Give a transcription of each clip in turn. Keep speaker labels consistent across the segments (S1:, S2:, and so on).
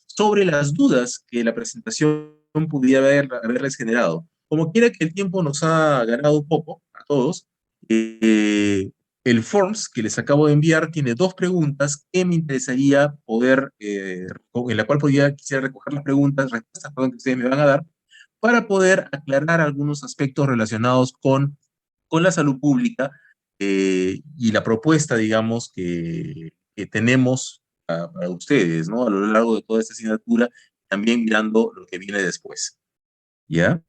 S1: sobre las dudas que la presentación pudiera haberles generado. Como quiera que el tiempo nos ha ganado un poco a todos, el Forms que les acabo de enviar tiene dos preguntas que me interesaría poder, en la cual quisiera recoger las respuestas, perdón, que ustedes me van a dar, para poder aclarar algunos aspectos relacionados con la salud pública y la propuesta, digamos, que tenemos para ustedes, ¿no? A lo largo de toda esta asignatura, también mirando lo que viene después, ¿ya?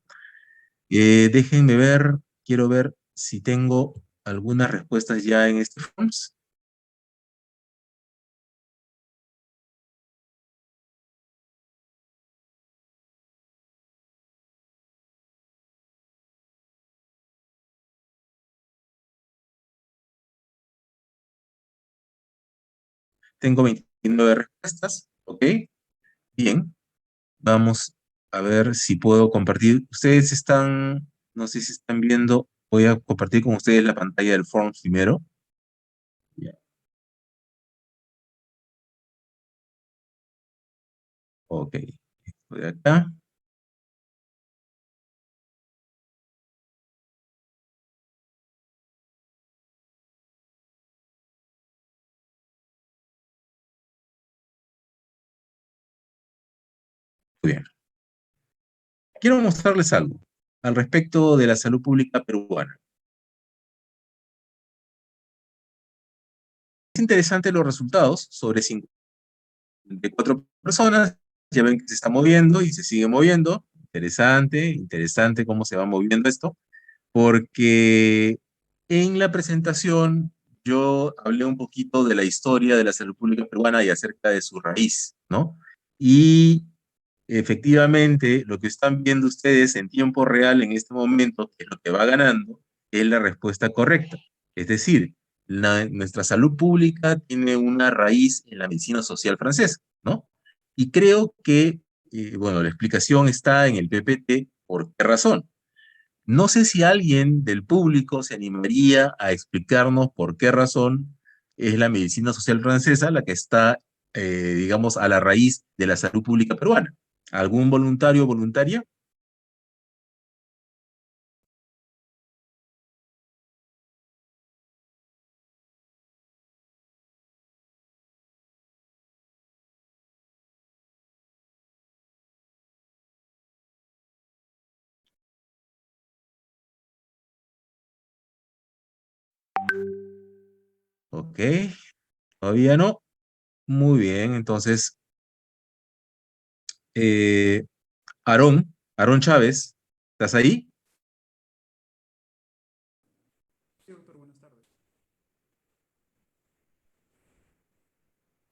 S1: Déjenme ver, quiero ver si tengo algunas respuestas ya en este Forms. Tengo 29 respuestas, ¿ok? Bien, vamos a ver si puedo compartir. Ustedes están, no sé si están viendo, voy a compartir con ustedes la pantalla del Forms primero. Ya. Ok, estoy acá. Muy bien. Quiero mostrarles algo al respecto de la salud pública peruana. Es interesante los resultados sobre 54 personas. Ya ven que se está moviendo y se sigue moviendo. Interesante, interesante cómo se va moviendo esto, porque en la presentación yo hablé un poquito de la historia de la salud pública peruana y acerca de su raíz, ¿no? Y efectivamente, lo que están viendo ustedes en tiempo real en este momento, que es lo que va ganando, es la respuesta correcta. Es decir, nuestra salud pública tiene una raíz en la medicina social francesa, ¿no? Y creo que, bueno, la explicación está en el PPT. ¿Por qué razón? No sé si alguien del público se animaría a explicarnos por qué razón es la medicina social francesa la que está, digamos, a la raíz de la salud pública peruana. ¿Algún voluntario o voluntaria? Ok, todavía no. Muy bien, entonces, eh, Aarón Chávez, ¿estás ahí?
S2: Sí, doctor, buenas tardes.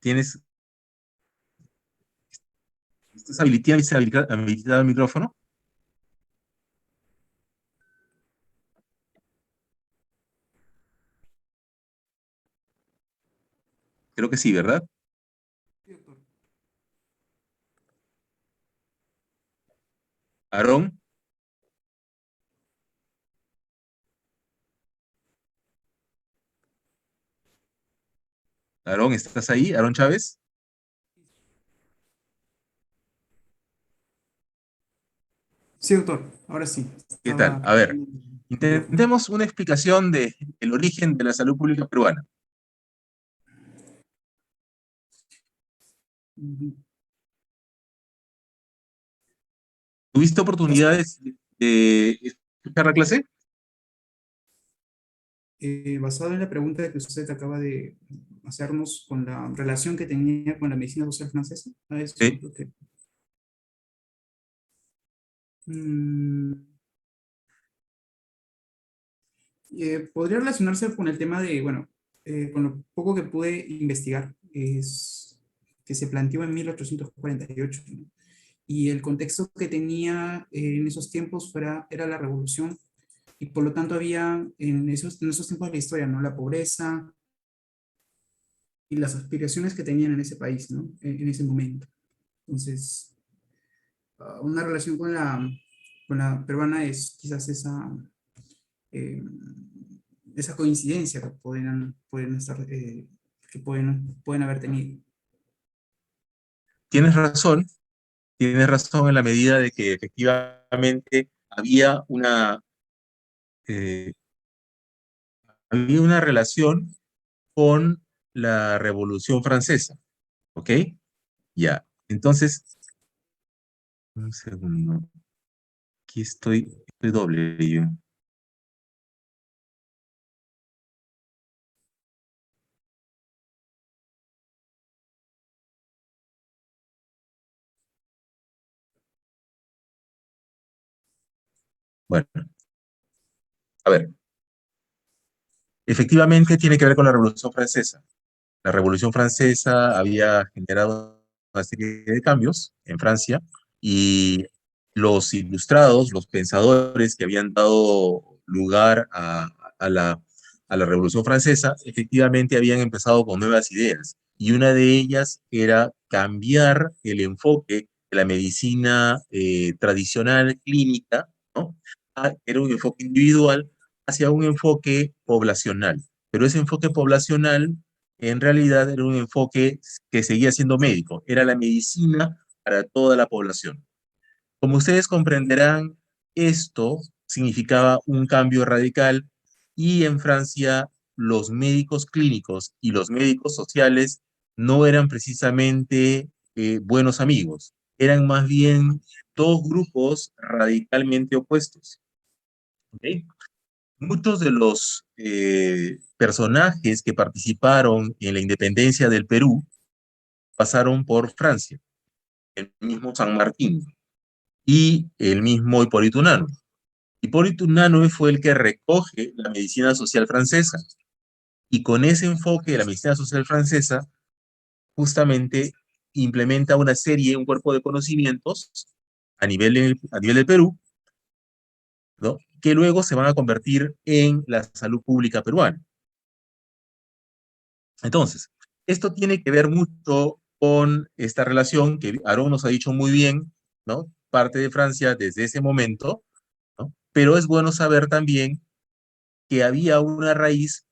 S1: ¿Tienes, estás habilitado el micrófono? Creo que sí, ¿verdad?
S2: Sí, doctor.
S1: Aarón, Aarón, ¿estás ahí? Aarón Chávez,
S2: Sí, doctor, ahora sí.
S1: ¿qué tal?
S2: Estaba
S1: A ver,
S2: conectando el micrófono.
S1: intentemos una explicación del origen de la salud pública peruana.
S2: Ujú.
S1: ¿Tuviste oportunidades de escuchar la clase?
S2: Basado en la pregunta que usted acaba de hacernos con la relación que tenía con la medicina social francesa, a eso
S1: Sí.
S2: creo que... Mm, podría relacionarse con el tema de, bueno, con lo poco que pude investigar, es que se planteó en 1848, ¿no? Y el contexto que tenía en esos tiempos era la revolución, y por lo tanto había en esos tiempos de la historia, ¿no? La pobreza y las aspiraciones que tenían en ese país, ¿no? En ese momento. Entonces, una relación con la peruana es quizás eh, esa coincidencia que pueden estar, que pueden haber tenido.
S1: tienes razón en la medida de que efectivamente eh, había una relación con la Revolución Francesa, ¿ok? Ya, entonces, un segundo, aquí estoy doble yo. Bueno, a ver, efectivamente tiene que ver con la Revolución Francesa. La Revolución Francesa había generado una serie de cambios en Francia y los ilustrados, los pensadores que habían dado lugar a la Revolución Francesa, efectivamente habían empezado con nuevas ideas. Y una de ellas era cambiar el enfoque de la medicina tradicional clínica, ¿no? Era un enfoque individual hacia un enfoque poblacional. Pero ese enfoque poblacional en realidad era un enfoque que seguía siendo médico, era la medicina para toda la población. Como ustedes comprenderán, esto significaba un cambio radical y en Francia los médicos clínicos y los médicos sociales no eran precisamente buenos amigos, eran más bien dos grupos radicalmente opuestos. ¿Ok? Muchos de los personajes que participaron en la independencia del Perú pasaron por Francia, el mismo San Martín y el mismo Hipólito Unanue. Hipólito Unanue fue el que recoge la medicina social francesa y con ese enfoque de la medicina social francesa justamente implementa una serie, un cuerpo de conocimientos a nivel del Perú, ¿no? Que luego se van a convertir en la salud pública peruana. Entonces, esto tiene que ver mucho con esta relación que Aarón nos ha dicho muy bien, ¿no? Parte de Francia desde ese momento, ¿no? Pero es bueno saber también que había una raíz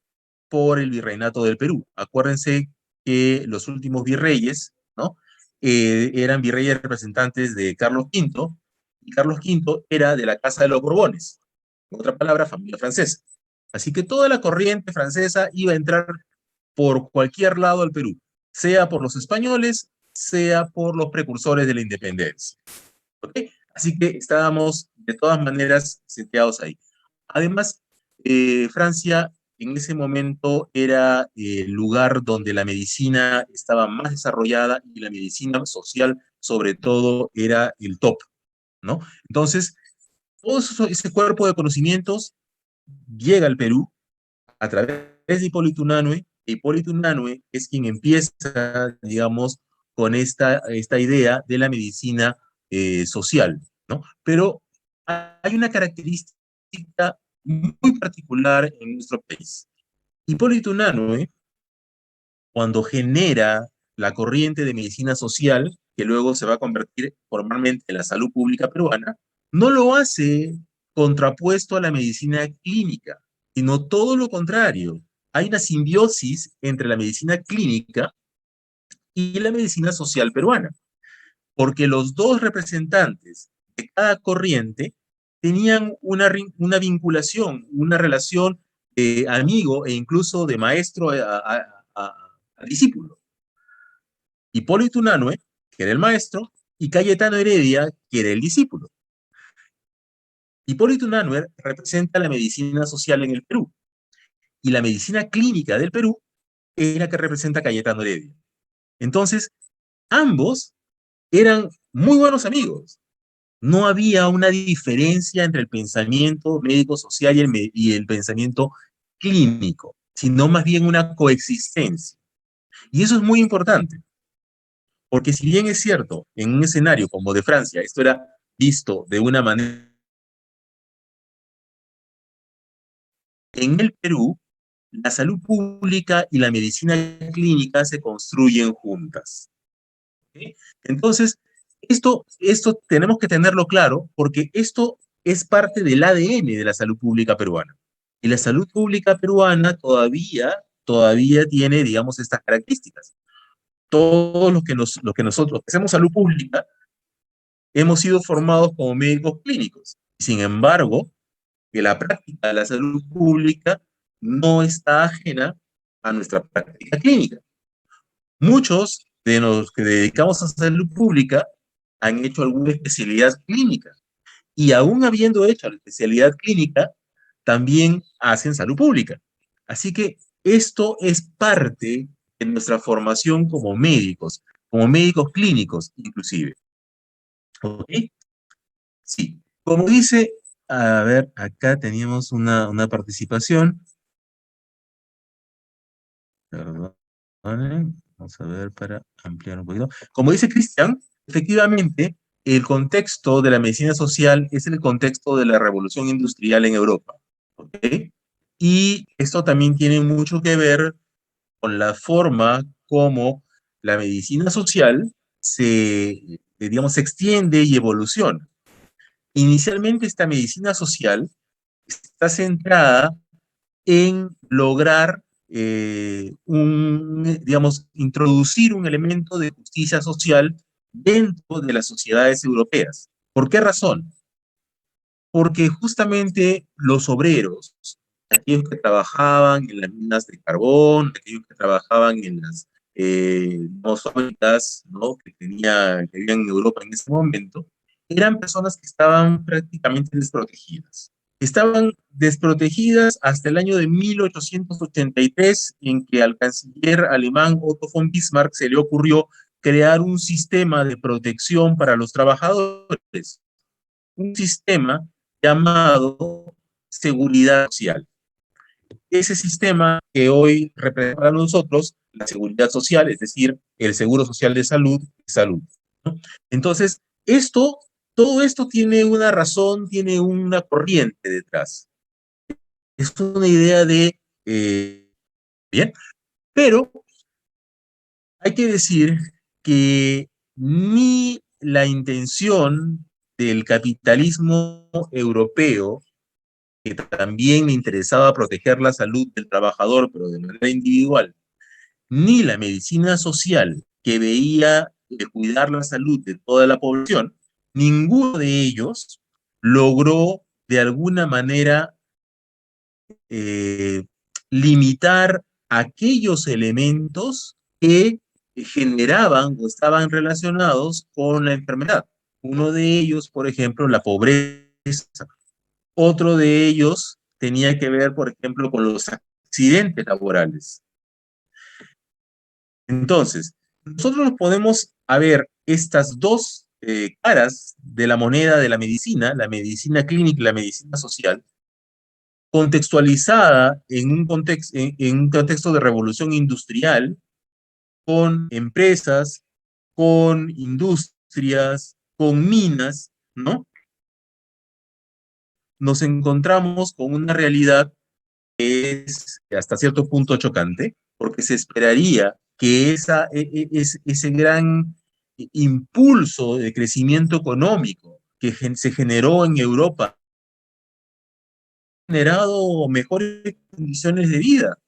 S1: por el virreinato del Perú. Acuérdense que los últimos virreyes, ¿no? Eran virreyes representantes de Carlos V, y Carlos V era de la Casa de los Borbones, en otra palabra, familia francesa. Así que toda la corriente francesa iba a entrar por cualquier lado del Perú, sea por los españoles, sea por los precursores de la independencia. ¿Ok? Así que estábamos de todas maneras seteados ahí. Además, Francia en ese momento era el lugar donde la medicina estaba más desarrollada y la medicina social, sobre todo, era el top, ¿no? Entonces, todo ese cuerpo de conocimientos llega al Perú a través de Hipólito Unanue. Hipólito Unanue es quien empieza, digamos, con esta idea de la medicina social, ¿no? Pero hay una característica muy particular en nuestro país. Hipólito Unanue, cuando genera la corriente de medicina social, que luego se va a convertir formalmente en la salud pública peruana, no lo hace contrapuesto a la medicina clínica, sino todo lo contrario. Hay una simbiosis entre la medicina clínica y la medicina social peruana, porque los dos representantes de cada corriente tenían una vinculación, una relación de amigo e incluso de maestro a discípulo. Hipólito Unanue, que era el maestro, y Cayetano Heredia, que era el discípulo. Hipólito Unanue representa la medicina social en el Perú, y la medicina clínica del Perú es la que representa a Cayetano Heredia. Entonces, ambos eran muy buenos amigos. No había una diferencia entre el pensamiento médico-social y el pensamiento clínico, sino más bien una coexistencia. Y eso es muy importante, porque si bien es cierto, en un escenario como de Francia, esto era visto de una manera, en el Perú, la salud pública y la medicina clínica se construyen juntas. ¿Okay? Entonces, esto tenemos que tenerlo claro porque esto es parte del ADN de la salud pública peruana. Y la salud pública peruana todavía tiene, digamos, estas características. todos nosotros que hacemos salud pública hemos sido formados como médicos clínicos. Sin embargo, que la práctica de la salud pública no está ajena a nuestra práctica clínica. Muchos de los que dedicamos a salud pública han hecho alguna especialidad clínica y aún habiendo hecho la especialidad clínica, también hacen salud pública. Así que esto es parte de nuestra formación como médicos clínicos inclusive. ¿Ok? Sí. Como dice, a ver, acá teníamos una participación. Perdón, vamos a ver para ampliar un poquito. Como dice Cristian, efectivamente, el contexto de la medicina social es el contexto de la revolución industrial en Europa. ¿Ok? Y esto también tiene mucho que ver con la forma como la medicina social digamos, se extiende y evoluciona. Inicialmente, esta medicina social está centrada en lograr, digamos, introducir un elemento de justicia social dentro de las sociedades europeas. ¿Por qué razón? Porque justamente los obreros, aquellos que trabajaban en las minas de carbón, aquellos que trabajaban en las digamos, fábricas, ¿no?, que vivían en Europa en ese momento, eran personas que estaban prácticamente desprotegidas. Estaban desprotegidas hasta el año de 1883, en que al canciller alemán Otto von Bismarck se le ocurrió crear un sistema de protección para los trabajadores, un sistema llamado seguridad social. Ese sistema que hoy representa para nosotros la seguridad social, es decir, el seguro social de salud, ¿no? Entonces, todo esto tiene una razón, tiene una corriente detrás. Es una idea de, bien, pero hay que decir que ni la intención del capitalismo europeo, que también le interesaba proteger la salud del trabajador, pero de manera individual, ni la medicina social, que veía cuidar la salud de toda la población, ninguno de ellos logró de alguna manera eh, limitar aquellos elementos que generaban o estaban relacionados con la enfermedad. Uno de ellos, por ejemplo, la pobreza. Otro de ellos tenía que ver, por ejemplo, con los accidentes laborales. Entonces, nosotros podemos ver estas dos caras de la moneda de la medicina clínica y la medicina social, contextualizada en un contexto de revolución industrial, con empresas, con industrias, con minas, ¿no? Nos encontramos con una realidad que es hasta cierto punto chocante, porque se esperaría que ese gran impulso de crecimiento económico que se generó en Europa ha generado mejores condiciones de vida.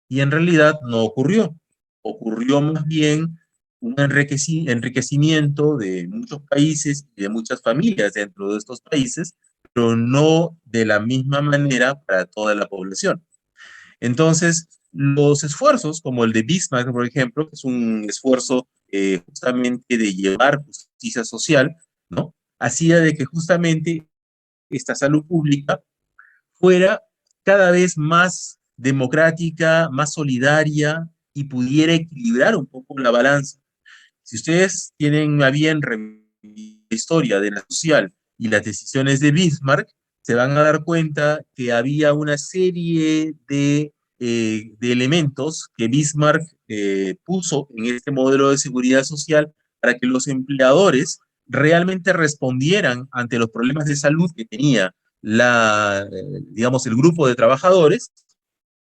S1: Y en realidad no ocurrió. Ocurrió más bien un enriquecimiento de muchos países y de muchas familias dentro de estos países, pero no de la misma manera para toda la población. Entonces, los esfuerzos, como el de Bismarck, por ejemplo, que es un esfuerzo justamente de llevar justicia social, ¿no? Hacía de que justamente esta salud pública fuera cada vez más democrática, más solidaria y pudiera equilibrar un poco la balanza. Si ustedes tienen a bien la historia de la social y las decisiones de Bismarck, se van a dar cuenta que había una serie de elementos que Bismarck puso en este modelo de seguridad social para que los empleadores realmente respondieran ante los problemas de salud que tenía digamos, el grupo de trabajadores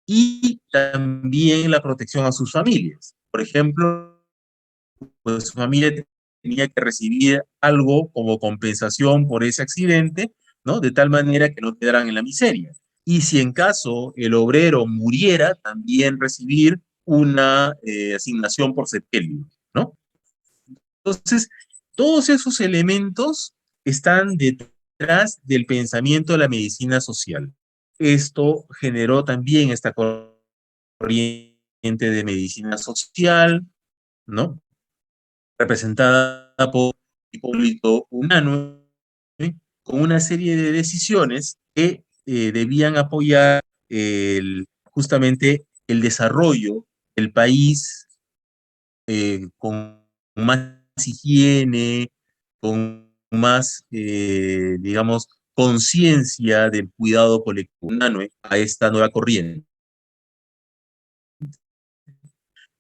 S1: y también la protección a sus familias. Por ejemplo, pues su familia tenía que recibir algo como compensación por ese accidente, ¿no? De tal manera que no quedaran en la miseria. Y si en caso el obrero muriera, también recibir una asignación por sepelio. ¿no? Entonces, todos esos elementos están detrás del pensamiento de la medicina social. Esto generó también esta corriente de medicina social, ¿no? Representada por Hipólito Unanue, con una serie de decisiones que debían apoyar justamente el desarrollo del país con más higiene, con más, digamos, conciencia del cuidado colectivo unánime a esta nueva corriente.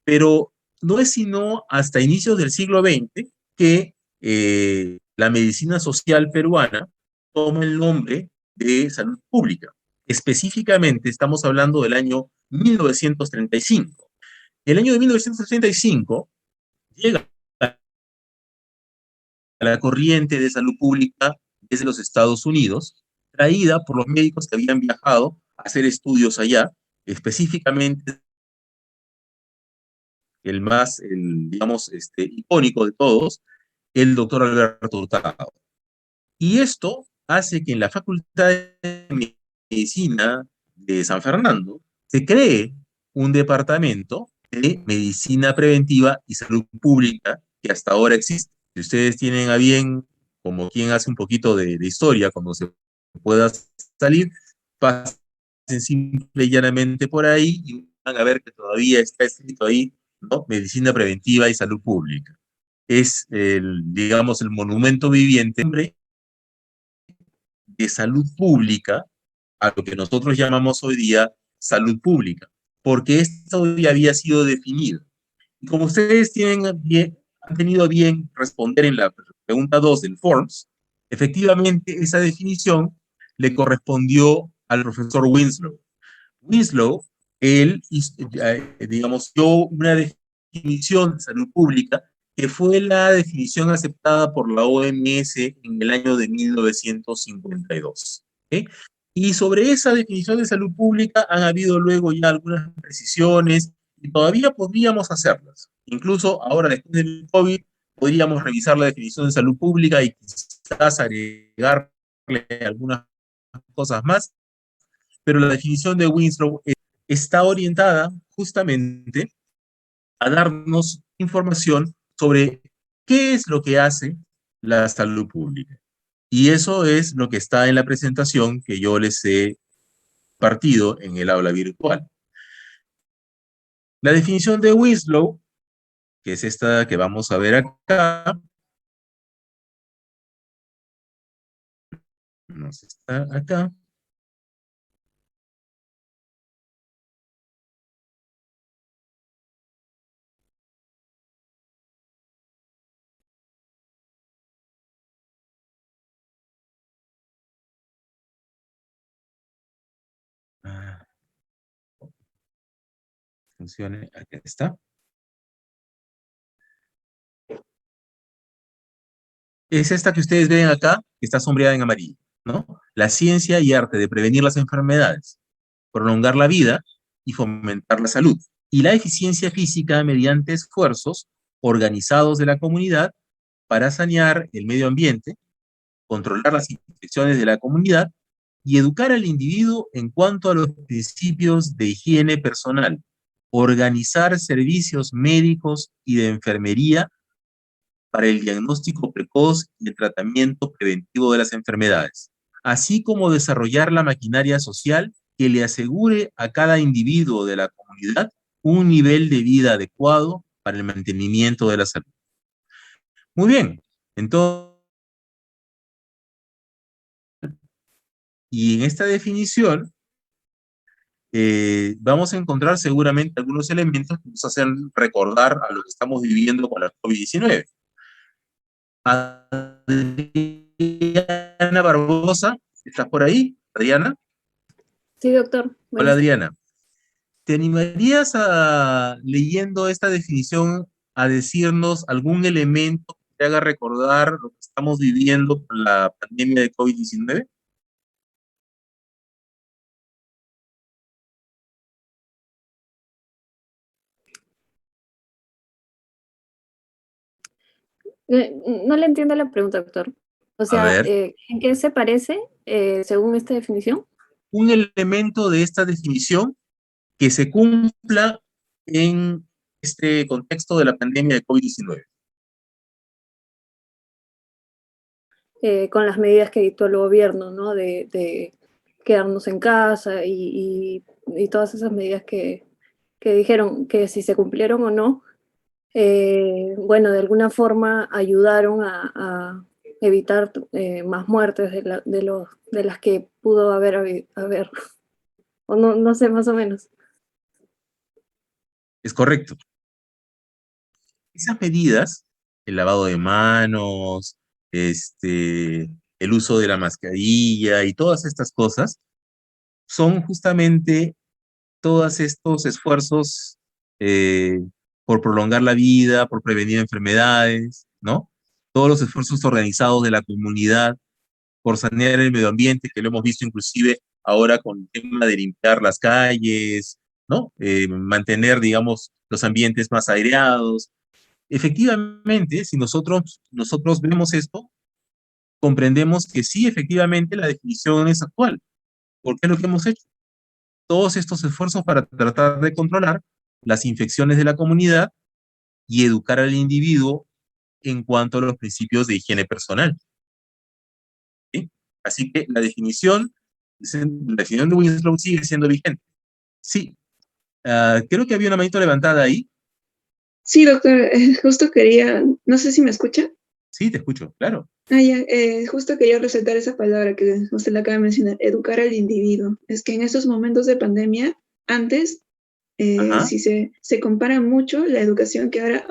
S1: Pero no es sino hasta inicios del siglo XX que la medicina social peruana toma el nombre de salud pública. Específicamente estamos hablando del año 1935. El año de 1935 llega a la corriente de salud pública desde los Estados Unidos, traída por los médicos que habían viajado a hacer estudios allá, específicamente digamos, icónico de todos, el doctor Alberto Hurtado. Y esto hace que en la Facultad de Medicina de San Fernando se cree un departamento de medicina preventiva y salud pública que hasta ahora existe. Si ustedes tienen a bien, como quien hace un poquito de historia, cuando se pueda salir, pasen simple y llanamente por ahí y van a ver que todavía está escrito ahí, ¿no? Medicina preventiva y salud pública. Es, digamos, el monumento viviente de salud pública a lo que nosotros llamamos hoy día salud pública, porque esto ya había sido definido. Y como ustedes han tenido bien responder en la pregunta 2 del Forms, efectivamente esa definición le correspondió al profesor Winslow. Winslow, él, digamos, dio una definición de salud pública que fue la definición aceptada por la OMS en el año de 1952. ¿Okay? Y sobre esa definición de salud pública han habido luego ya algunas precisiones y todavía podríamos hacerlas. Incluso ahora, después del COVID, podríamos revisar la definición de salud pública y quizás agregarle algunas cosas más, pero la definición de Winslow está orientada justamente a darnos información sobre qué es lo que hace la salud pública. Y eso es lo que está en la presentación que yo les he partido en el aula virtual. La definición de Winslow, que es esta que vamos a ver acá, nos está acá. Ah, funcione, aquí está. Es esta que ustedes ven acá, que está sombreada en amarillo, ¿no? La ciencia y arte de prevenir las enfermedades, prolongar la vida y fomentar la salud. Y la eficiencia física mediante esfuerzos organizados de la comunidad para sanear el medio ambiente, controlar las infecciones de la comunidad y educar al individuo en cuanto a los principios de higiene personal, organizar servicios médicos y de enfermería para el diagnóstico precoz y el tratamiento preventivo de las enfermedades, así como desarrollar la maquinaria social que le asegure a cada individuo de la comunidad un nivel de vida adecuado para el mantenimiento de la salud. Muy bien, entonces, y en esta definición vamos a encontrar seguramente algunos elementos que nos hacen recordar a lo que estamos viviendo con la COVID-19. Adriana Barbosa, ¿estás por ahí? Adriana.
S3: Sí, doctor.
S1: Hola
S3: Buenas tardes.
S1: Adriana. ¿Te animarías leyendo esta definición, a decirnos algún elemento que te haga recordar lo que estamos viviendo con la pandemia de COVID-19?
S3: No le entiendo la pregunta, doctor. O
S1: A
S3: sea,
S1: ver,
S3: ¿en qué se parece según esta definición?
S1: un elemento de esta definición que se cumpla en este contexto de la pandemia de COVID-19.
S3: Con las medidas que dictó el gobierno, ¿no? De quedarnos en casa y todas esas medidas que dijeron que si se cumplieron o no, bueno, de alguna forma ayudaron a evitar más muertes de las que pudo haber, o no, no sé, más o menos.
S1: Es correcto. Esas medidas, el lavado de manos, el uso de la mascarilla y todas estas cosas, son justamente todos estos esfuerzos eh, por prolongar la vida, por prevenir enfermedades, ¿no? Todos los esfuerzos organizados de la comunidad por sanear el medio ambiente, que lo hemos visto inclusive ahora con el tema de limpiar las calles, ¿no? Mantener, digamos, los ambientes más aireados. Efectivamente, si nosotros vemos esto, comprendemos que sí, efectivamente, la definición es actual, porque es lo que hemos hecho. Todos estos esfuerzos para tratar de controlar las infecciones de la comunidad y educar al individuo en cuanto a los principios de higiene personal. ¿Sí? Así que la definición de Winslow sigue siendo vigente. Sí, creo que había una manito levantada ahí.
S4: Sí, doctor, justo quería, no sé si me escucha.
S1: Sí, te escucho, claro.
S4: Ya, justo quería resaltar esa palabra que usted la acaba de mencionar, educar al individuo. Es que en estos momentos de pandemia, antes,
S1: Ajá.
S4: si se compara mucho la educación que ahora,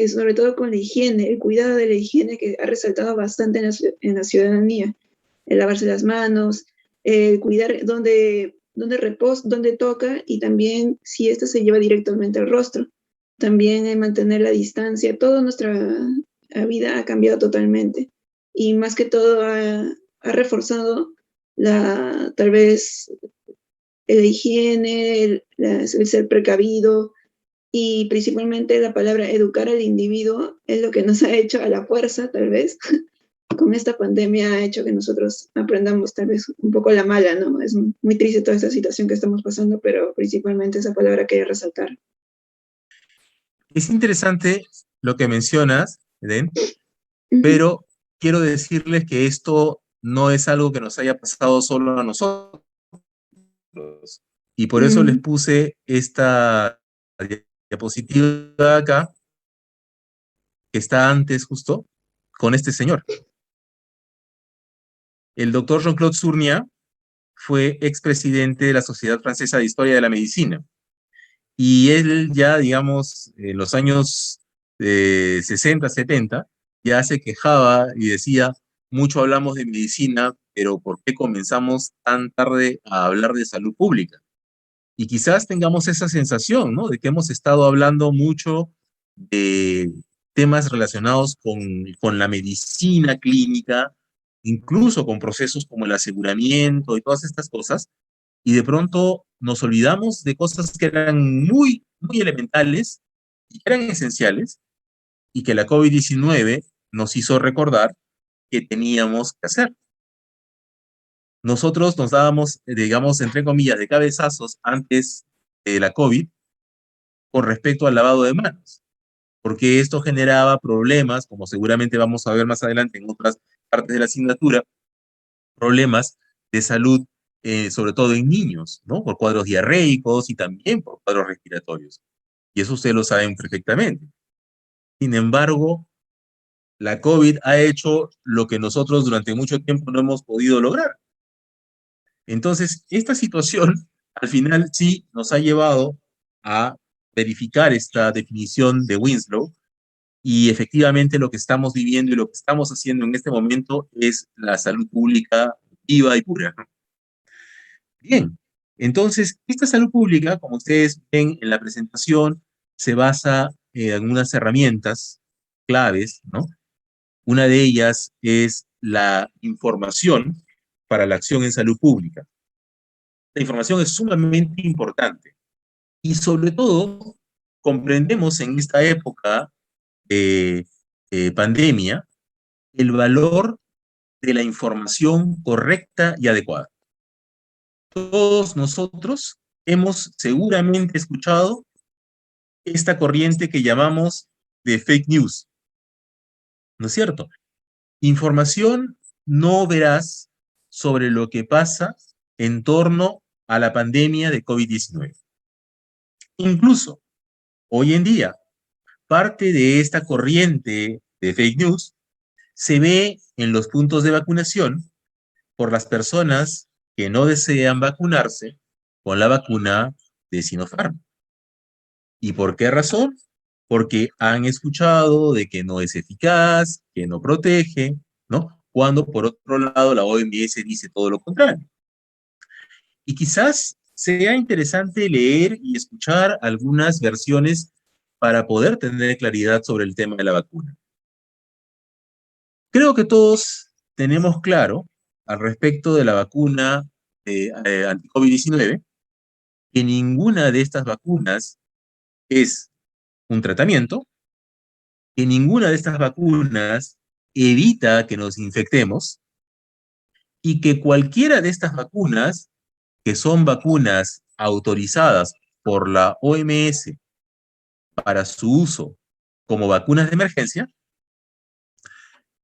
S4: sobre todo con la higiene, el cuidado de la higiene que ha resaltado bastante en la ciudadanía, el lavarse las manos, cuidar dónde toca y también si esto se lleva directamente al rostro. También mantener la distancia, toda nuestra vida ha cambiado totalmente. Y más que todo ha reforzado tal vez la higiene, el ser precavido y principalmente la palabra educar al individuo es lo que nos ha hecho a la fuerza, tal vez, con esta pandemia ha hecho que nosotros aprendamos tal vez un poco la mala, ¿no? Es muy triste toda esta situación que estamos pasando, pero principalmente esa palabra quería resaltar.
S1: Es interesante lo que mencionas, Eden,
S4: Uh -huh.
S1: pero quiero decirles que esto no es algo que nos haya pasado solo a nosotros. Y por
S4: Uh
S1: eso les
S4: -huh.
S1: puse esta diapositiva acá, que está antes justo, con este señor. El doctor Jean-Claude Sournia fue expresidente de la Sociedad Francesa de Historia de la Medicina. Y él ya, digamos, en los años 60, 70, ya se quejaba y decía, mucho hablamos de medicina, pero ¿por qué comenzamos tan tarde a hablar de salud pública? Y quizás tengamos esa sensación, ¿no? De que hemos estado hablando mucho de temas relacionados con la medicina clínica, incluso con procesos como el aseguramiento y todas estas cosas, y de pronto nos olvidamos de cosas que eran muy, muy elementales y que eran esenciales, y que la COVID-19 nos hizo recordar que teníamos que hacer. Nosotros nos dábamos, digamos, entre comillas, de cabezazos antes de la COVID con respecto al lavado de manos, porque esto generaba problemas, como seguramente vamos a ver más adelante en otras partes de la asignatura, problemas de salud, sobre todo en niños, ¿no? Por cuadros diarreicos y también por cuadros respiratorios. Y eso ustedes lo saben perfectamente. Sin embargo, la COVID ha hecho lo que nosotros durante mucho tiempo no hemos podido lograr. Entonces, esta situación al final sí nos ha llevado a verificar esta definición de Winslow y efectivamente lo que estamos viviendo y lo que estamos haciendo en este momento es la salud pública viva y pura. Bien, entonces esta salud pública, como ustedes ven en la presentación, se basa en algunas herramientas claves, ¿no? Una de ellas es la información para la acción en salud pública. La información es sumamente importante y sobre todo comprendemos en esta época de pandemia el valor de la información correcta y adecuada. Todos nosotros hemos seguramente escuchado esta corriente que llamamos de fake news, ¿no es cierto? Información no veraz sobre lo que pasa en torno a la pandemia de COVID-19. Incluso, hoy en día, parte de esta corriente de fake news se ve en los puntos de vacunación por las personas que no desean vacunarse con la vacuna de Sinopharm. ¿Y por qué razón? Porque han escuchado de que no es eficaz, que no protege, ¿no? Cuando por otro lado la OMS dice todo lo contrario. Y quizás sea interesante leer y escuchar algunas versiones para poder tener claridad sobre el tema de la vacuna. Creo que todos tenemos claro al respecto de la vacuna anti-COVID-19 que ninguna de estas vacunas es un tratamiento, que ninguna de estas vacunas evita que nos infectemos y que cualquiera de estas vacunas, que son vacunas autorizadas por la OMS para su uso como vacunas de emergencia,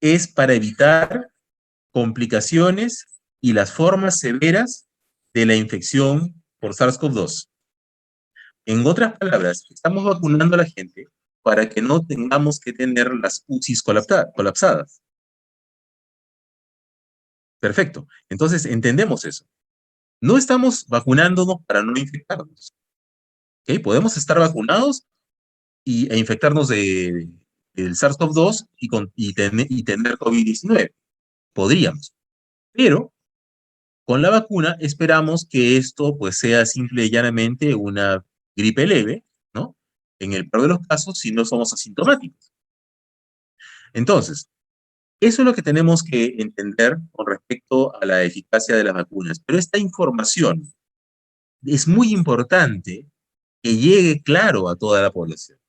S1: es para evitar complicaciones y las formas severas de la infección por SARS-CoV-2. En otras palabras, estamos vacunando a la gente para que no tengamos que tener las UCIs colapsadas. Perfecto. Entonces, entendemos eso. No estamos vacunándonos para no infectarnos. ¿Okay? Podemos estar vacunados e infectarnos del SARS-CoV-2 y tener COVID-19. Podríamos. Pero con la vacuna esperamos que esto pues sea simple y llanamente una gripe leve, ¿no? En el peor de los casos, si no somos asintomáticos. Entonces, eso es lo que tenemos que entender con respecto a la eficacia de las vacunas. Pero esta información es muy importante que llegue claro a toda la población.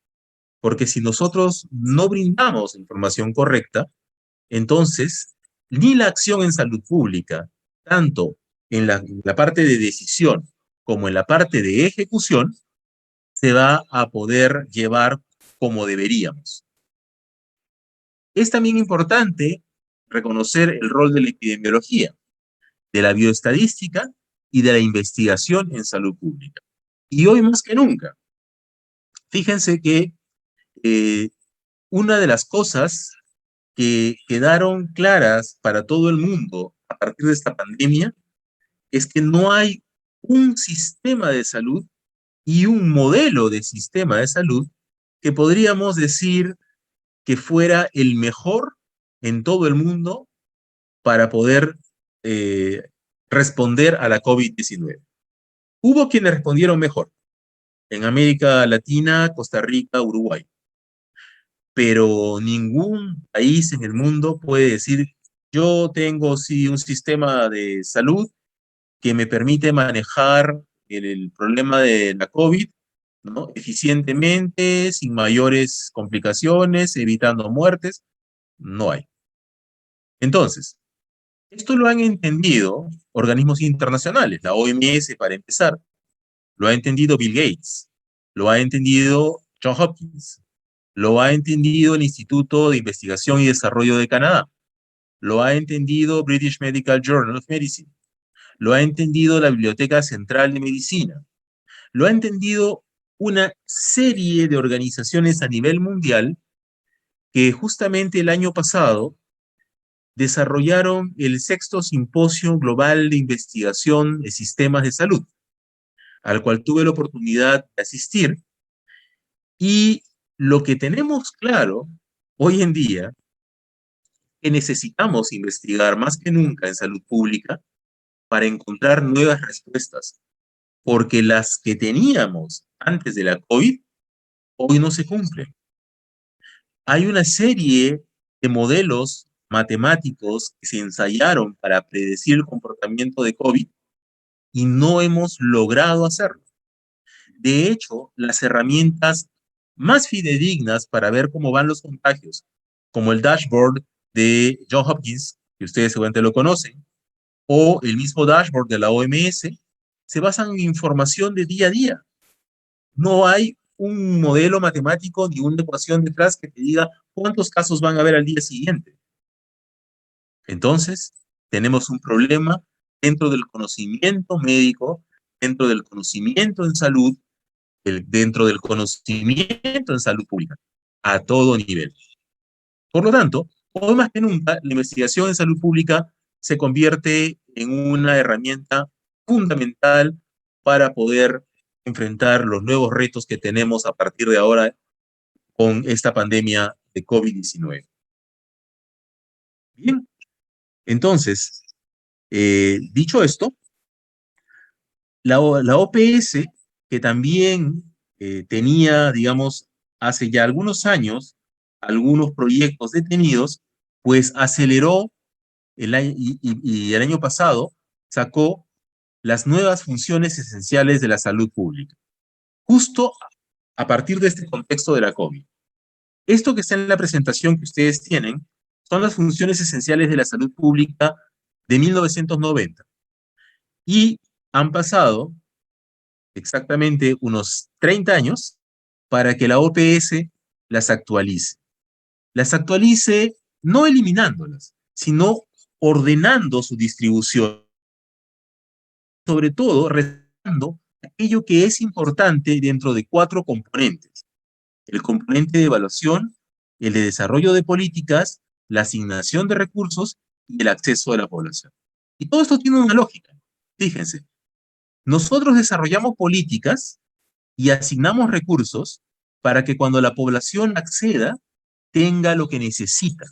S1: Porque si nosotros no brindamos información correcta, entonces ni la acción en salud pública, tanto en la parte de decisión como en la parte de ejecución, se va a poder llevar como deberíamos. Es también importante reconocer el rol de la epidemiología, de la bioestadística y de la investigación en salud pública. Y hoy más que nunca, fíjense que una de las cosas que quedaron claras para todo el mundo a partir de esta pandemia es que no hay un sistema de salud y un modelo de sistema de salud que podríamos decir que fuera el mejor en todo el mundo para poder responder a la COVID-19. Hubo quienes respondieron mejor en América Latina, Costa Rica, Uruguay, pero ningún país en el mundo puede decir, yo tengo sí un sistema de salud que me permite manejar el problema de la COVID, ¿no? Eficientemente, sin mayores complicaciones, evitando muertes. No hay. Entonces, esto lo han entendido organismos internacionales, la OMS para empezar, lo ha entendido Bill Gates, lo ha entendido John Hopkins, lo ha entendido el Instituto de Investigación y Desarrollo de Canadá, lo ha entendido British Medical Journal of Medicine, lo ha entendido la Biblioteca Central de Medicina, lo ha entendido una serie de organizaciones a nivel mundial que justamente el año pasado desarrollaron el 6º Simposio Global de Investigación de Sistemas de Salud, al cual tuve la oportunidad de asistir. Y lo que tenemos claro hoy en día es que necesitamos investigar más que nunca en salud pública para encontrar nuevas respuestas, porque las que teníamos antes de la COVID hoy no se cumplen. Hay una serie de modelos matemáticos que se ensayaron para predecir el comportamiento de COVID y no hemos logrado hacerlo. De hecho, las herramientas más fidedignas para ver cómo van los contagios como el dashboard de Johns Hopkins, que ustedes seguramente lo conocen, o el mismo dashboard de la OMS, se basan en información de día a día. No hay un modelo matemático ni una ecuación detrás que te diga cuántos casos van a haber al día siguiente. Entonces, tenemos un problema dentro del conocimiento médico, dentro del conocimiento en salud, dentro del conocimiento en salud pública, a todo nivel. Por lo tanto, hoy más que nunca, la investigación en salud pública se convierte en una herramienta fundamental para poder enfrentar los nuevos retos que tenemos a partir de ahora con esta pandemia de COVID-19. Bien, entonces, dicho esto, la OPS, que también tenía, digamos, hace ya algunos años, algunos proyectos detenidos, pues aceleró y el año pasado sacó las nuevas funciones esenciales de la salud pública, justo a partir de este contexto de la COVID. Esto que está en la presentación que ustedes tienen son las funciones esenciales de la salud pública de 1990 y han pasado exactamente unos 30 años para que la OPS las actualice. Las actualice no eliminándolas, sino ordenando su distribución, sobre todo resaltando aquello que es importante dentro de 4 componentes: el componente de evaluación, el de desarrollo de políticas, la asignación de recursos y el acceso de la población. Y todo esto tiene una lógica. Fíjense, nosotros desarrollamos políticas y asignamos recursos para que cuando la población acceda, tenga lo que necesita.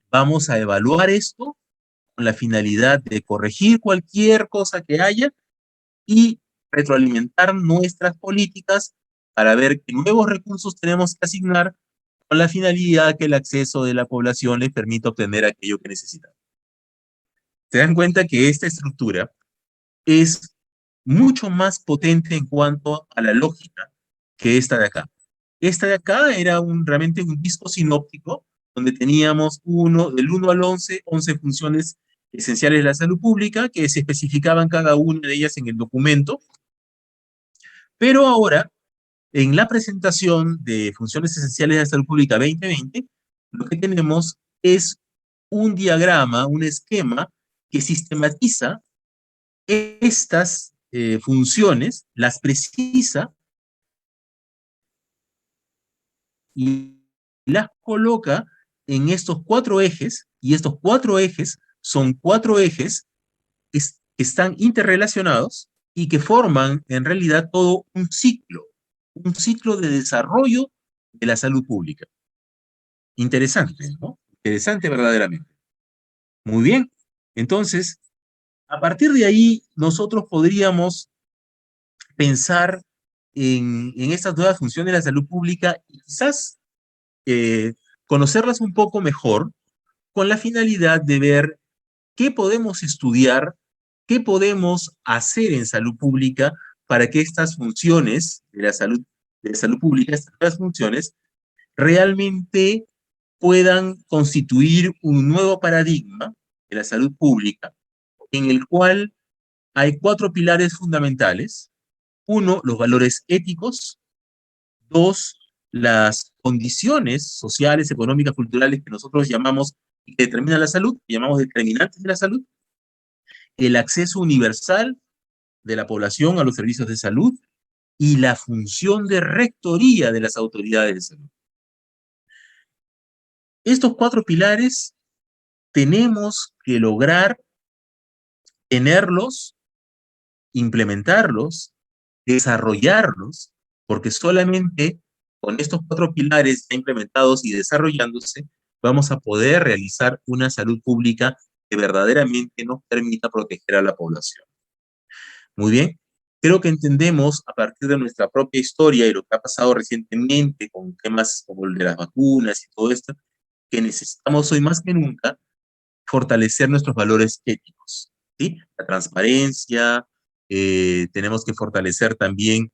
S1: Vamos a evaluar esto con la finalidad de corregir cualquier cosa que haya y retroalimentar nuestras políticas para ver qué nuevos recursos tenemos que asignar con la finalidad que el acceso de la población les permita obtener aquello que necesitan. Se dan cuenta que esta estructura es mucho más potente en cuanto a la lógica que esta de acá. Esta de acá era realmente un disco sinóptico donde teníamos del 1 al 11, 11 funciones esenciales de la salud pública que se especificaban cada una de ellas en el documento. Pero ahora, en la presentación de funciones esenciales de la salud pública 2020, lo que tenemos es un diagrama, un esquema que sistematiza estas funciones, las precisa y las coloca en estos 4 ejes, y estos 4 ejes son 4 ejes que están interrelacionados y que forman en realidad todo un ciclo de desarrollo de la salud pública. Interesante, ¿no? Interesante verdaderamente. Muy bien. Entonces, a partir de ahí, nosotros podríamos pensar en estas nuevas funciones de la salud pública y quizás conocerlas un poco mejor con la finalidad de ver qué podemos estudiar, qué podemos hacer en salud pública para que estas funciones de la salud pública, estas nuevas funciones, realmente puedan constituir un nuevo paradigma de la salud pública en el cual hay 4 pilares fundamentales. 1, los valores éticos. 2, las condiciones sociales, económicas, culturales que nosotros llamamos y que determinan la salud, que llamamos determinantes de la salud. El acceso universal de la población a los servicios de salud y la función de rectoría de las autoridades de salud. Estos 4 pilares tenemos que lograr tenerlos, implementarlos, desarrollarlos, porque solamente con estos 4 pilares ya implementados y desarrollándose, vamos a poder realizar una salud pública que verdaderamente nos permita proteger a la población. Muy bien, creo que entendemos a partir de nuestra propia historia y lo que ha pasado recientemente con temas como el de las vacunas y todo esto, que necesitamos hoy más que nunca fortalecer nuestros valores éticos, ¿sí? La transparencia, tenemos que fortalecer también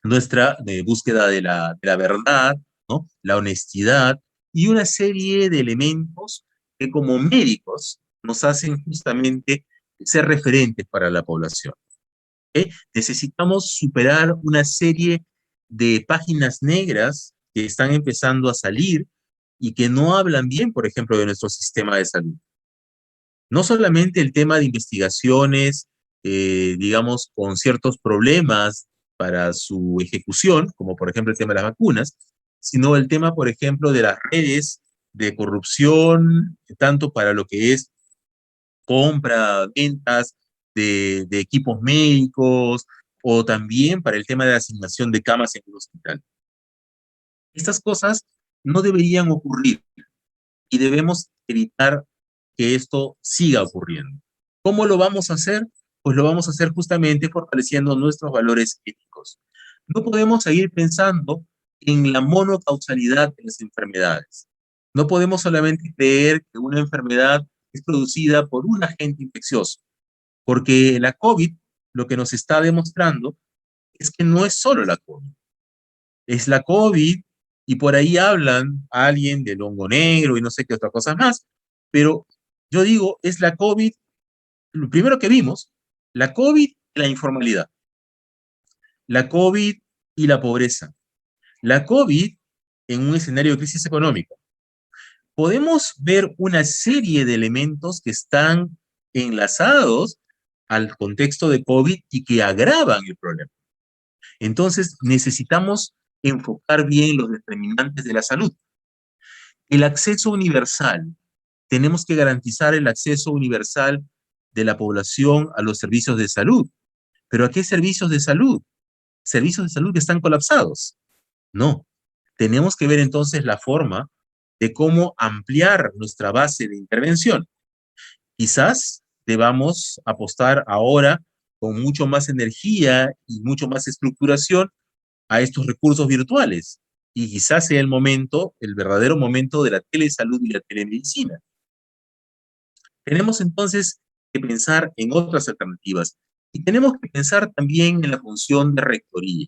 S1: nuestra búsqueda de la verdad, ¿no? La honestidad, y una serie de elementos que como médicos nos hacen justamente ser referentes para la población. Necesitamos superar una serie de páginas negras que están empezando a salir y que no hablan bien, por ejemplo, de nuestro sistema de salud. No solamente el tema de investigaciones, digamos, con ciertos problemas para su ejecución, como por ejemplo el tema de las vacunas, sino el tema, por ejemplo, de las redes de corrupción, tanto para lo que es compra, ventas de equipos médicos, o también para el tema de la asignación de camas en el hospital. Estas cosas no deberían ocurrir y debemos evitar que esto siga ocurriendo. ¿Cómo lo vamos a hacer? Pues lo vamos a hacer justamente fortaleciendo nuestros valores éticos. No podemos seguir pensando en la monocausalidad de las enfermedades. No podemos solamente creer que una enfermedad es producida por un agente infeccioso, porque la COVID lo que nos está demostrando es que no es solo la COVID. Es la COVID y por ahí hablan a alguien del hongo negro y no sé qué otra cosa más, pero yo digo, es la COVID, lo primero que vimos, la COVID y la informalidad, la COVID y la pobreza, la COVID en un escenario de crisis económica. Podemos ver una serie de elementos que están enlazados al contexto de COVID y que agravan el problema. Entonces, necesitamos enfocar bien los determinantes de la salud. El acceso universal. Tenemos que garantizar el acceso universal de la población a los servicios de salud. ¿Pero a qué servicios de salud? ¿Servicios de salud que están colapsados? No. Tenemos que ver entonces la forma de cómo ampliar nuestra base de intervención. Quizás debamos apostar ahora con mucho más energía y mucho más estructuración a estos recursos virtuales. Y quizás sea el momento, el verdadero momento de la telesalud y la telemedicina. Tenemos entonces que pensar en otras alternativas y tenemos que pensar también en la función de rectoría.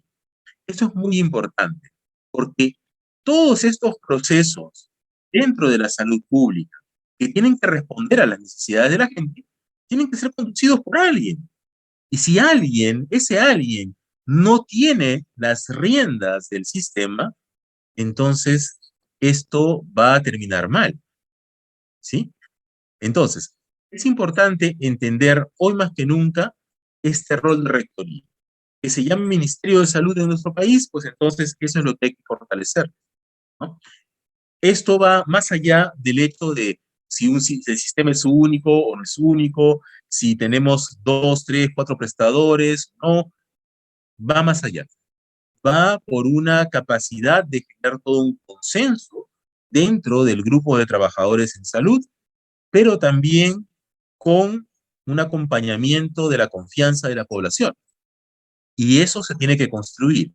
S1: Esto es muy importante porque todos estos procesos dentro de la salud pública que tienen que responder a las necesidades de la gente, tienen que ser conducidos por alguien. Y si alguien, ese alguien, no tiene las riendas del sistema, entonces esto va a terminar mal. ¿Sí? Entonces, es importante entender hoy más que nunca este rol de rectoría. Que se llama Ministerio de Salud de nuestro país, pues entonces eso es lo que hay que fortalecer, ¿no? Esto va más allá del hecho de si el sistema es único o no es único, si tenemos 2, 3, 4 prestadores, no, va más allá. Va por una capacidad de generar todo un consenso dentro del grupo de trabajadores en salud, pero también con un acompañamiento de la confianza de la población. Y eso se tiene que construir.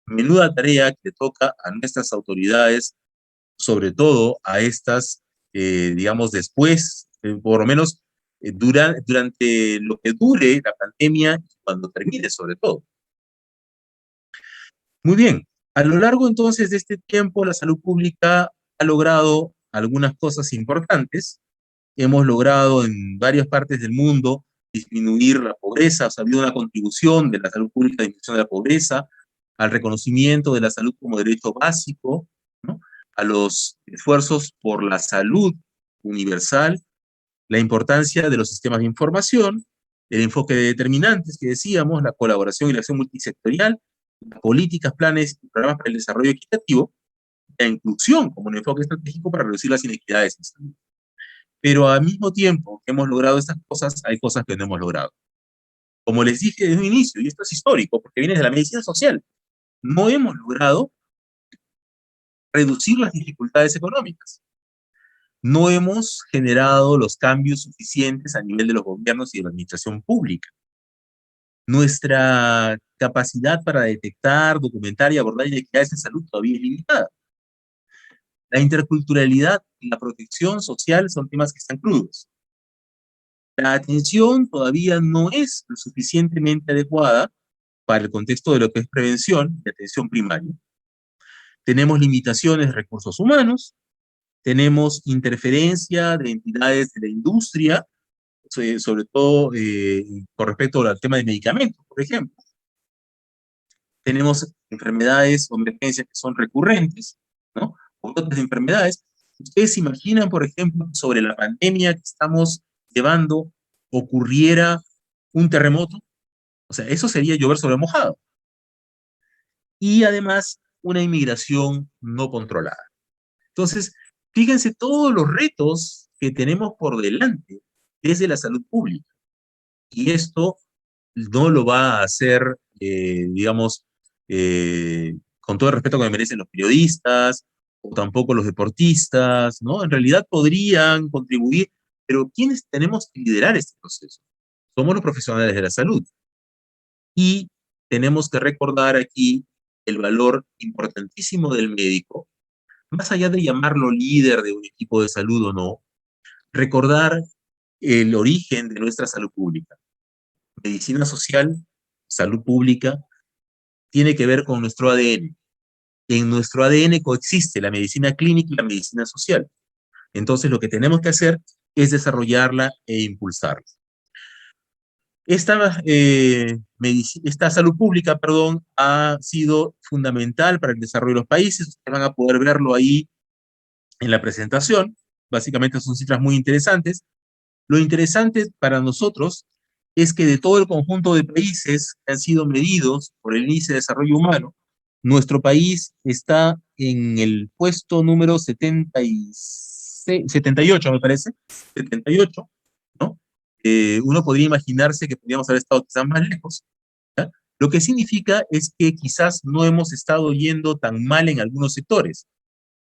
S1: Menuda tarea que toca a nuestras autoridades, sobre todo a estas, digamos, después, por lo menos durante lo que dure la pandemia y cuando termine, sobre todo. Muy bien, a lo largo entonces de este tiempo, la salud pública ha logrado algunas cosas importantes. Hemos logrado en varias partes del mundo disminuir la pobreza, o sea, ha habido una contribución de la salud pública a la disminución de la pobreza, al reconocimiento de la salud como derecho básico, ¿no? A los esfuerzos por la salud universal, la importancia de los sistemas de información, el enfoque de determinantes que decíamos, la colaboración y la acción multisectorial, las políticas, planes y programas para el desarrollo equitativo, la inclusión como un enfoque estratégico para reducir las inequidades en salud. Pero al mismo tiempo que hemos logrado estas cosas, hay cosas que no hemos logrado. Como les dije desde un inicio, y esto es histórico, porque viene de la medicina social, no hemos logrado reducir las dificultades económicas. No hemos generado los cambios suficientes a nivel de los gobiernos y de la administración pública. Nuestra capacidad para detectar, documentar y abordar inequidades en salud todavía es limitada. La interculturalidad y la protección social son temas que están crudos. La atención todavía no es lo suficientemente adecuada para el contexto de lo que es prevención y atención primaria. Tenemos limitaciones de recursos humanos, tenemos interferencia de entidades de la industria, sobre todo con respecto al tema de medicamentos, por ejemplo. Tenemos enfermedades o emergencias que son recurrentes, ¿no? O otras enfermedades. ¿Ustedes se imaginan, por ejemplo, sobre la pandemia que estamos llevando, ocurriera un terremoto? O sea, eso sería llover sobre mojado. Y además, una inmigración no controlada. Entonces, fíjense todos los retos que tenemos por delante desde la salud pública. Y esto no lo va a hacer, digamos, con todo el respeto que me merecen los periodistas, o tampoco los deportistas, ¿no? En realidad podrían contribuir, pero ¿quiénes tenemos que liderar este proceso? Somos los profesionales de la salud. Y tenemos que recordar aquí el valor importantísimo del médico, más allá de llamarlo líder de un equipo de salud o no, recordar el origen de nuestra salud pública. Medicina social, salud pública, tiene que ver con nuestro ADN. En nuestro ADN coexiste la medicina clínica y la medicina social. Entonces lo que tenemos que hacer es desarrollarla e impulsarla. Esta salud pública, perdón, ha sido fundamental para el desarrollo de los países. Ustedes van a poder verlo ahí en la presentación. Básicamente son cifras muy interesantes. Lo interesante para nosotros es que de todo el conjunto de países que han sido medidos por el Índice de Desarrollo Humano, nuestro país está en el puesto número 78, me parece, 78, ¿no? Uno podría imaginarse que podríamos haber estado quizás más lejos, ¿ya? Lo que significa es que quizás no hemos estado yendo tan mal en algunos sectores,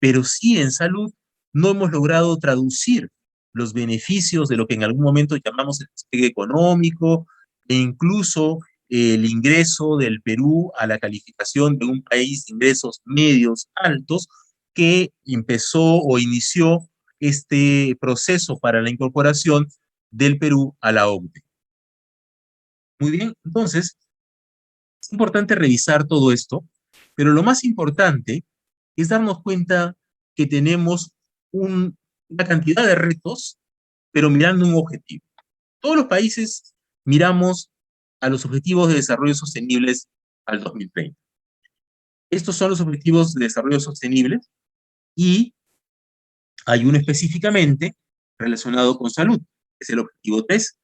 S1: pero sí en salud no hemos logrado traducir los beneficios de lo que en algún momento llamamos el despegue económico e incluso el ingreso del Perú a la calificación de un país de ingresos medios altos que empezó o inició este proceso para la incorporación del Perú a la OCDE. Muy bien, entonces, es importante revisar todo esto, pero lo más importante es darnos cuenta que tenemos una cantidad de retos, pero mirando un objetivo. Todos los países miramos a los objetivos de desarrollo sostenibles al 2030. Estos son los objetivos de desarrollo sostenible y hay uno específicamente relacionado con salud, que es el objetivo 3,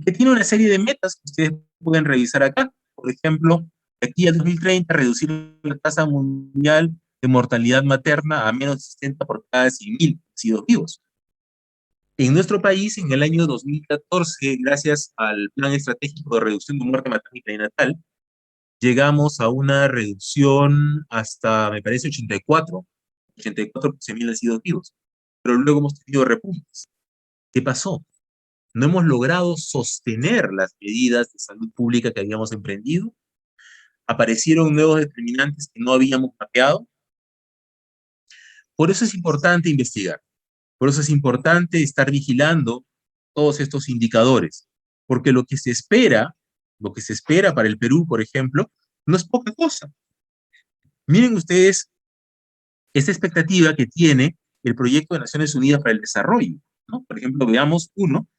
S1: que tiene una serie de metas que ustedes pueden revisar acá. Por ejemplo, de aquí al 2030, reducir la tasa mundial de mortalidad materna a menos de 60 por cada 100.000 nacidos vivos. En nuestro país, en el año 2014, gracias al Plan Estratégico de Reducción de Muerte Materna y Perinatal, llegamos a una reducción hasta, me parece, 84 por 100.000 nacidos vivos. Pero luego hemos tenido repuntes. ¿Qué pasó? No hemos logrado sostener las medidas de salud pública que habíamos emprendido. Aparecieron nuevos determinantes que no habíamos mapeado. Por eso es importante investigar. Por eso es importante estar vigilando todos estos indicadores. Porque lo que se espera para el Perú, por ejemplo, no es poca cosa. Miren ustedes esta expectativa que tiene el Proyecto de Naciones Unidas para el Desarrollo, ¿no? Por ejemplo, veamos uno,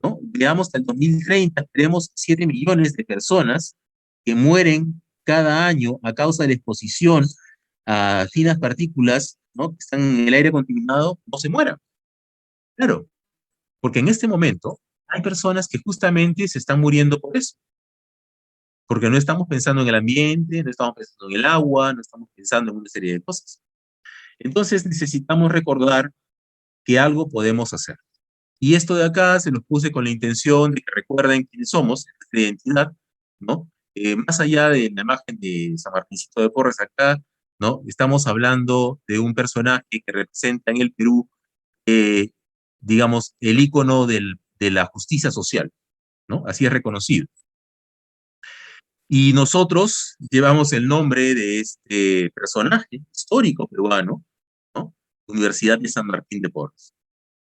S1: ¿no? Veamos hasta el 2030, tenemos 7 millones de personas que mueren cada año a causa de la exposición a finas partículas, ¿no? Que están en el aire contaminado, no se mueran. Claro, porque en este momento hay personas que justamente se están muriendo por eso. Porque no estamos pensando en el ambiente, no estamos pensando en el agua, no estamos pensando en una serie de cosas. Entonces necesitamos recordar que algo podemos hacer. Y esto de acá se los puse con la intención de que recuerden quiénes somos, nuestra identidad, ¿no? Más allá de la imagen de San Martincito de Porres acá, ¿no? Estamos hablando de un personaje que representa en el Perú, digamos, el ícono de la justicia social, ¿no? Así es reconocido. Y nosotros llevamos el nombre de este personaje histórico peruano, ¿no? Universidad de San Martín de Porres.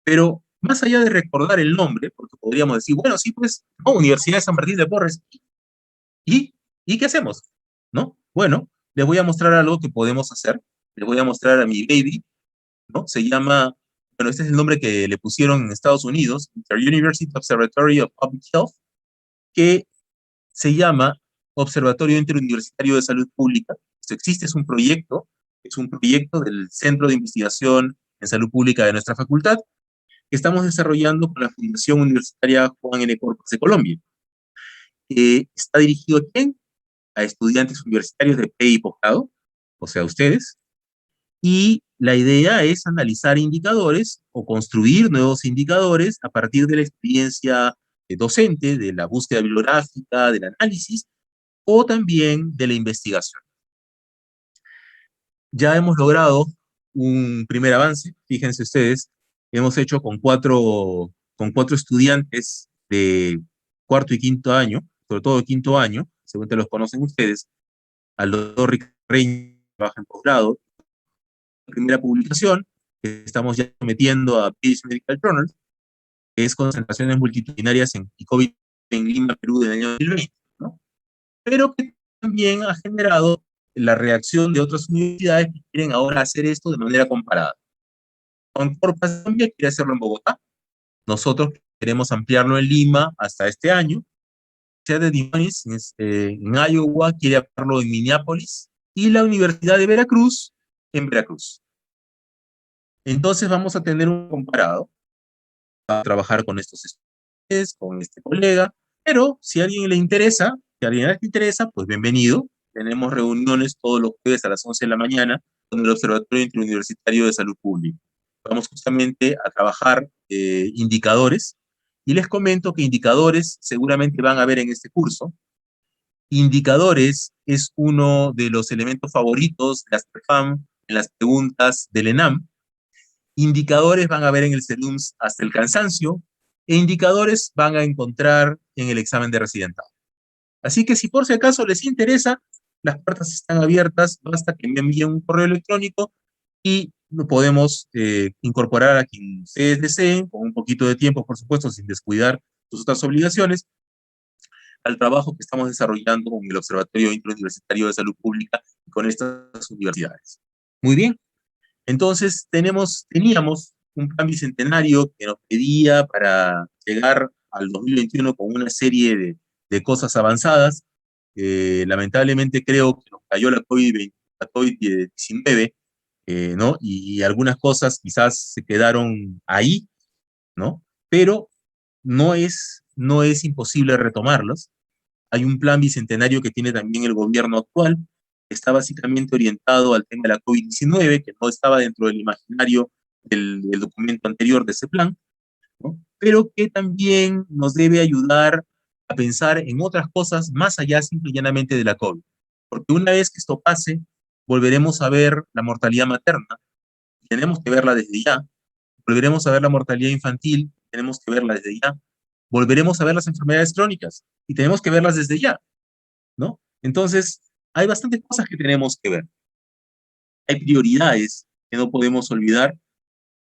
S1: Pero más allá de recordar el nombre, porque podríamos decir, bueno, sí, pues, no, Universidad de San Martín de Porres, ¿y qué hacemos? ¿No? Bueno, les voy a mostrar algo que podemos hacer. Les voy a mostrar a mi baby, ¿no? Se llama bueno, este es el nombre que le pusieron en Estados Unidos, Inter-University Observatory of Public Health, que se llama Observatorio Interuniversitario de Salud Pública. Esto existe, es un proyecto del Centro de Investigación en Salud Pública de nuestra facultad, que estamos desarrollando con la Fundación Universitaria Juan N. Corpus de Colombia. Está dirigido ¿a quién? A estudiantes universitarios de pre y posgrado, o sea, ustedes, y la idea es analizar indicadores o construir nuevos indicadores a partir de la experiencia docente, de la búsqueda bibliográfica, del análisis, o también de la investigación. Ya hemos logrado un primer avance, fíjense ustedes, hemos hecho con cuatro estudiantes de cuarto y quinto año, sobre todo quinto año, según te los conocen ustedes, al doctor Ricardo Reina, que trabaja en posgrado, la primera publicación que estamos ya sometiendo a British Medical Journal, que es concentraciones multitudinarias en COVID en Lima, Perú, del año 2020, ¿no? Pero que también ha generado la reacción de otras universidades que quieren ahora hacer esto de manera comparada. Corpas Colombia quiere hacerlo en Bogotá, nosotros queremos ampliarlo en Lima hasta este año, la Universidad de Dimanis en Iowa quiere ampliarlo en Minneapolis, y la Universidad de Veracruz en Veracruz. Entonces vamos a tener un comparado, a trabajar con estos estudiantes, con este colega, pero si a alguien le interesa, pues bienvenido. Tenemos reuniones todos los jueves a las 11 de la mañana con el Observatorio Interuniversitario de Salud Pública. Vamos justamente a trabajar indicadores, y les comento que indicadores seguramente van a ver en este curso. Indicadores es uno de los elementos favoritos de Astrefam en las preguntas del ENAM. Indicadores van a ver en el CELUMS hasta el cansancio, e indicadores van a encontrar en el examen de residentado. Así que si por si acaso les interesa, las puertas están abiertas, basta que me envíen un correo electrónico y lo podemos incorporar a quien ustedes deseen, con un poquito de tiempo, por supuesto, sin descuidar sus otras obligaciones, al trabajo que estamos desarrollando con el Observatorio Interuniversitario de Salud Pública y con estas universidades. Muy bien. Entonces, teníamos un plan bicentenario que nos pedía para llegar al 2021 con una serie de cosas avanzadas. Lamentablemente creo que nos cayó la COVID-19, ¿no? Y algunas cosas quizás se quedaron ahí, ¿no? Pero no es imposible retomarlas. Hay un plan bicentenario que tiene también el gobierno actual, que está básicamente orientado al tema de la COVID-19, que no estaba dentro del imaginario del documento anterior de ese plan, ¿no? Pero que también nos debe ayudar a pensar en otras cosas más allá simple y llanamente de la COVID. Porque una vez que esto pase, volveremos a ver la mortalidad materna, y tenemos que verla desde ya. Volveremos a ver la mortalidad infantil, tenemos que verla desde ya. Volveremos a ver las enfermedades crónicas, y tenemos que verlas desde ya, ¿no? Entonces, hay bastantes cosas que tenemos que ver. Hay prioridades que no podemos olvidar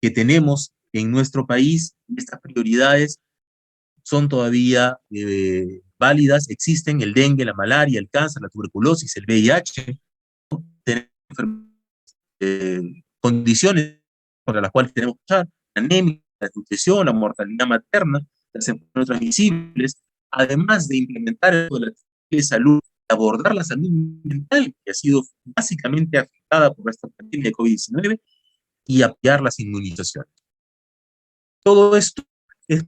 S1: que tenemos en nuestro país. Estas prioridades son todavía válidas, existen: el dengue, la malaria, el cáncer, la tuberculosis, el VIH, ¿no? Tenemos condiciones contra las cuales tenemos que luchar: la anemia, la desnutrición, la mortalidad materna, las enfermedades transmisibles, además de implementar la salud, abordar la salud mental, que ha sido básicamente afectada por esta pandemia de COVID-19, y apoyar las inmunizaciones. Todo esto es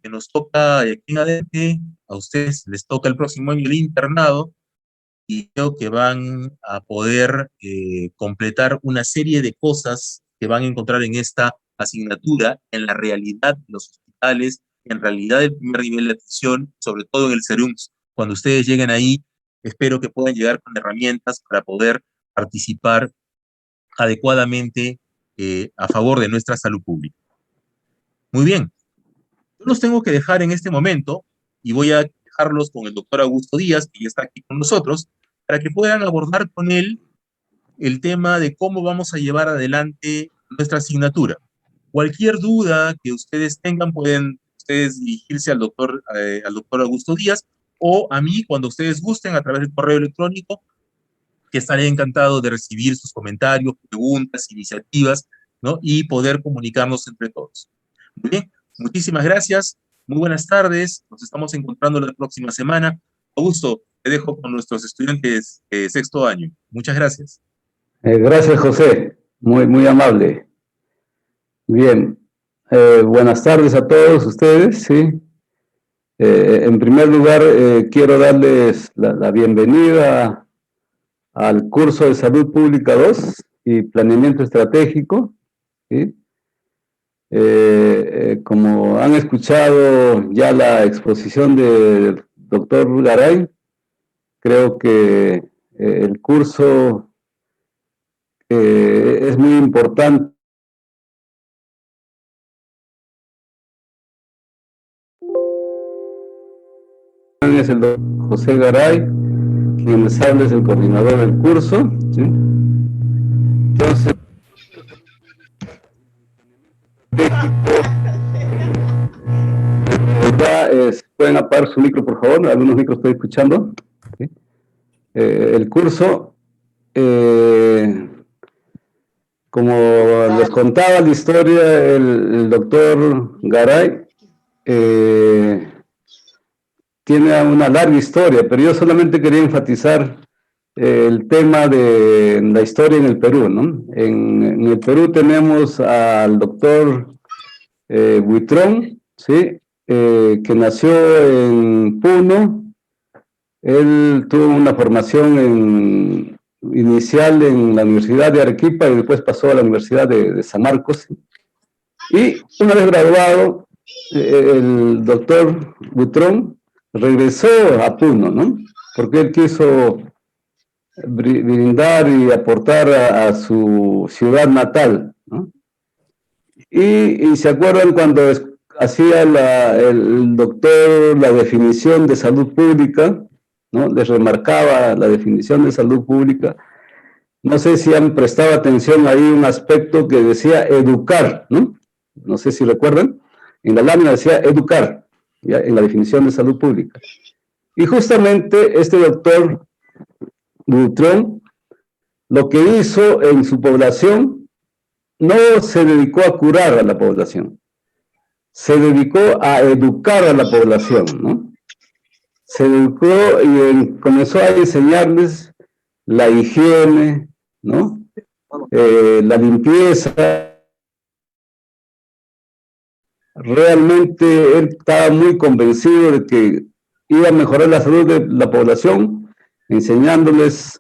S1: que nos toca de aquí en adelante. A ustedes les toca el próximo año el internado, y creo que van a poder completar una serie de cosas que van a encontrar en esta asignatura, en la realidad de los hospitales, en realidad del primer nivel de atención, sobre todo en el CERUMS. Cuando ustedes lleguen ahí, espero que puedan llegar con herramientas para poder participar adecuadamente a favor de nuestra salud pública. Muy bien, yo los tengo que dejar en este momento, y voy a dejarlos con el doctor Augusto Díaz, que ya está aquí con nosotros, para que puedan abordar con él el tema de cómo vamos a llevar adelante nuestra asignatura. Cualquier duda que ustedes tengan, pueden ustedes dirigirse al doctor Augusto Díaz, o a mí cuando ustedes gusten, a través del correo electrónico, que estaré encantado de recibir sus comentarios, preguntas, iniciativas ¿no? Y poder comunicarnos entre todos. Muy bien, muchísimas gracias, muy buenas tardes, nos estamos encontrando la próxima semana. Augusto, te dejo con nuestros estudiantes de sexto año. Muchas gracias.
S5: Gracias, José, muy amable. Bien, buenas tardes a todos ustedes, ¿sí? En primer lugar, quiero darles la bienvenida al curso de Salud Pública 2 y Planeamiento Estratégico, ¿sí? Como han escuchado ya la exposición del doctor Garay, creo que el curso es muy importante. Es el doctor José Garay, quien les habla es el coordinador del curso, ¿sí? Entonces, pueden apagar su micro, por favor, algunos micros estoy escuchando, ¿sí? El curso, como les contaba la historia, el doctor Garay tiene una larga historia, pero yo solamente quería enfatizar el tema de la historia en el Perú, ¿no? En el Perú tenemos al doctor Buitrón, ¿sí? Que nació en Puno. Él tuvo una formación inicial en la Universidad de Arequipa y después pasó a la Universidad de San Marcos. Y una vez graduado, el doctor Buitrón regresó a Puno, ¿no? Porque él quiso brindar y aportar a su ciudad natal, ¿no? Y se acuerdan cuando hacía el doctor la definición de salud pública, ¿no? Les remarcaba la definición de salud pública. No sé si han prestado atención ahí un aspecto que decía educar, ¿no? No sé si recuerdan. En la lámina decía educar, ¿ya? En la definición de salud pública. Y justamente este doctor Buitrón lo que hizo en su población no se dedicó a curar a la población, se dedicó a educar a la población, ¿no? Se dedicó y comenzó a enseñarles la higiene, ¿no? La limpieza. Realmente él estaba muy convencido de que iba a mejorar la salud de la población, enseñándoles